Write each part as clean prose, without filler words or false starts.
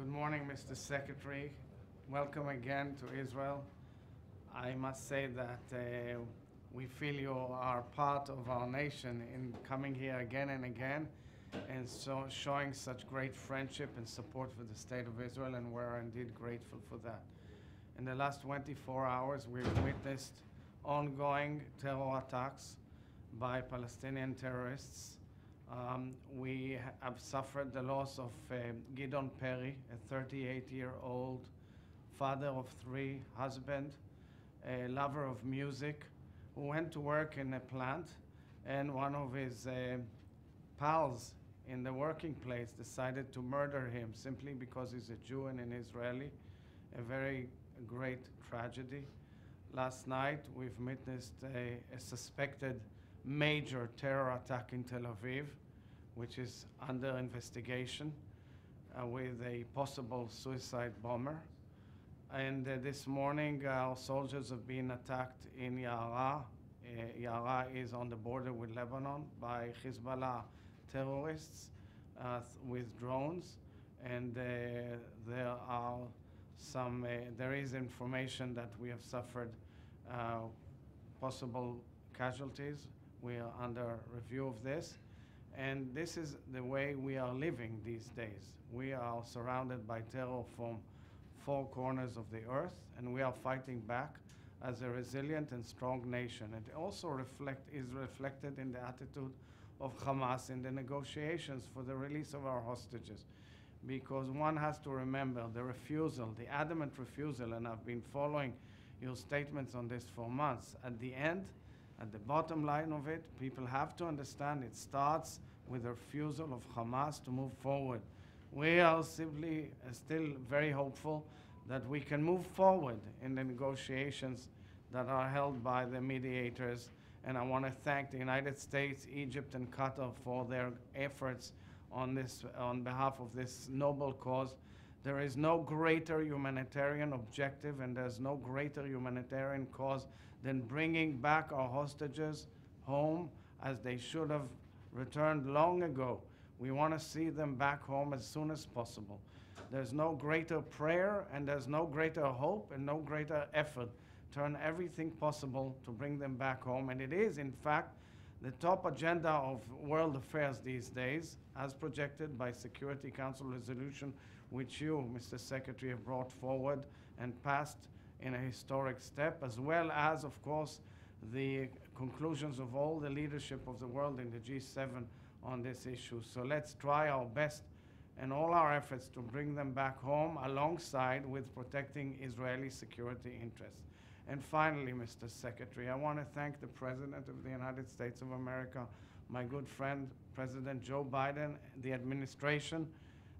Good morning, Mr. Secretary. Welcome again to Israel. I must say that we feel you are part of our nation in coming here again and again, and so showing such great friendship and support for the state of Israel, and we're indeed grateful for that. In the last 24 hours, we've witnessed ongoing terror attacks by Palestinian terrorists. We have suffered the loss of Gideon Perry, a 38-year-old father of three, husband, a lover of music, who went to work in a plant, and one of his pals in the working place decided to murder him simply because he's a Jew and an Israeli. A very great tragedy. Last night, we've witnessed a suspected major terror attack in Tel Aviv, which is under investigation with a possible suicide bomber. And this morning, our soldiers have been attacked in Yara. Yara is on the border with Lebanon by Hezbollah terrorists with drones. And there is information that we have suffered possible casualties. We are under review of this. And this is the way we are living these days. We are surrounded by terror from four corners of the earth, and we are fighting back as a resilient and strong nation. It also is reflected in the attitude of Hamas in the negotiations for the release of our hostages. Because one has to remember the refusal, the adamant refusal, and I've been following your statements on this for months. At the end, at the bottom line of it, people have to understand it starts with the refusal of Hamas to move forward. We are simply still very hopeful that we can move forward in the negotiations that are held by the mediators. And I want to thank the United States, Egypt, and Qatar for their efforts on behalf of this noble cause. There is no greater humanitarian objective, and there's no greater humanitarian cause than bringing back our hostages home as they should have returned long ago. We want to see them back home as soon as possible. There's no greater prayer, and there's no greater hope, and no greater effort. Turn everything possible to bring them back home. And it is, in fact, the top agenda of world affairs these days, as projected by Security Council resolution, which you, Mr. Secretary, have brought forward and passed in a historic step, as well as, of course, the conclusions of all the leadership of the world in the G7 on this issue. So let's try our best and all our efforts to bring them back home alongside with protecting Israeli security interests. And finally, Mr. Secretary, I want to thank the President of the United States of America, my good friend, President Joe Biden, the administration,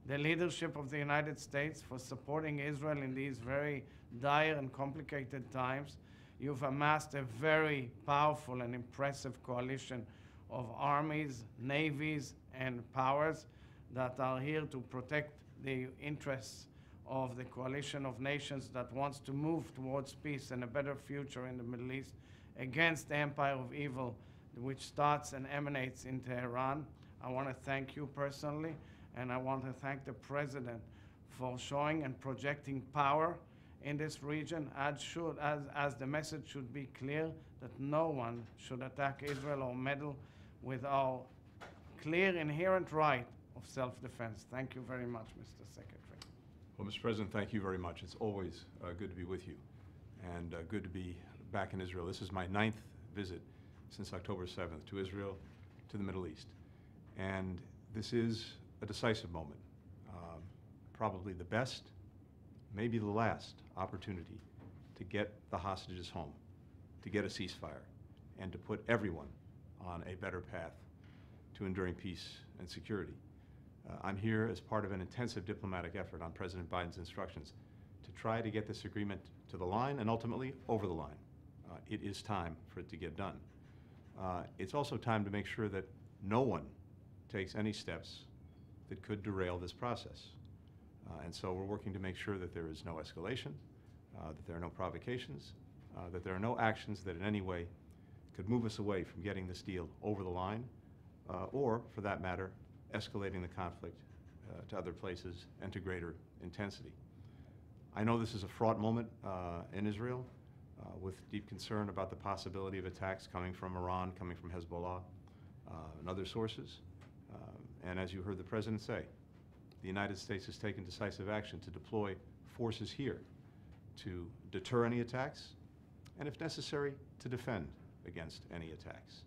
the leadership of the United States for supporting Israel in these very dire and complicated times. You've amassed a very powerful and impressive coalition of armies, navies, and powers that are here to protect the interests of the coalition of nations that wants to move towards peace and a better future in the Middle East against the empire of evil, which starts and emanates in Tehran. I want to thank you personally, and I want to thank the President for showing and projecting power in this region, as the message should be clear that no one should attack Israel or meddle with our clear inherent right of self-defense. Thank you very much, Mr. Secretary. Well, Mr. President, thank you very much. It's always good to be with you, and good to be back in Israel. This is my 9th visit since October 7th to Israel, to the Middle East. And this is a decisive moment, probably the best, maybe the last opportunity to get the hostages home, to get a ceasefire, and to put everyone on a better path to enduring peace and security. I'm here as part of an intensive diplomatic effort on President Biden's instructions to try to get this agreement to the line and ultimately over the line. It is time for it to get done. It's also time to make sure that no one takes any steps that could derail this process. And so we're working to make sure that there is no escalation, that there are no provocations, that there are no actions that in any way could move us away from getting this deal over the line, or, for that matter, escalating the conflict to other places and to greater intensity. I know this is a fraught moment in Israel, with deep concern about the possibility of attacks coming from Iran, coming from Hezbollah, and other sources. And as you heard the President say, the United States has taken decisive action to deploy forces here to deter any attacks, and if necessary, to defend against any attacks.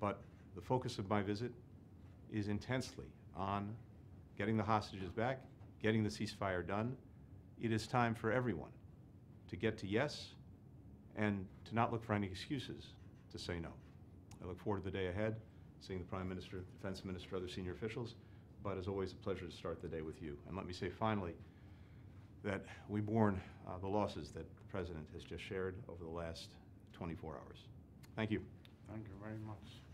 But the focus of my visit is intensely on getting the hostages back, getting the ceasefire done. It is time for everyone to get to yes and to not look for any excuses to say no. I look forward to the day ahead, seeing the Prime Minister, Defense Minister, other senior officials, but as always, a pleasure to start the day with you. And let me say finally that we mourn the losses that the President has just shared over the last 24 hours. Thank you. Thank you very much.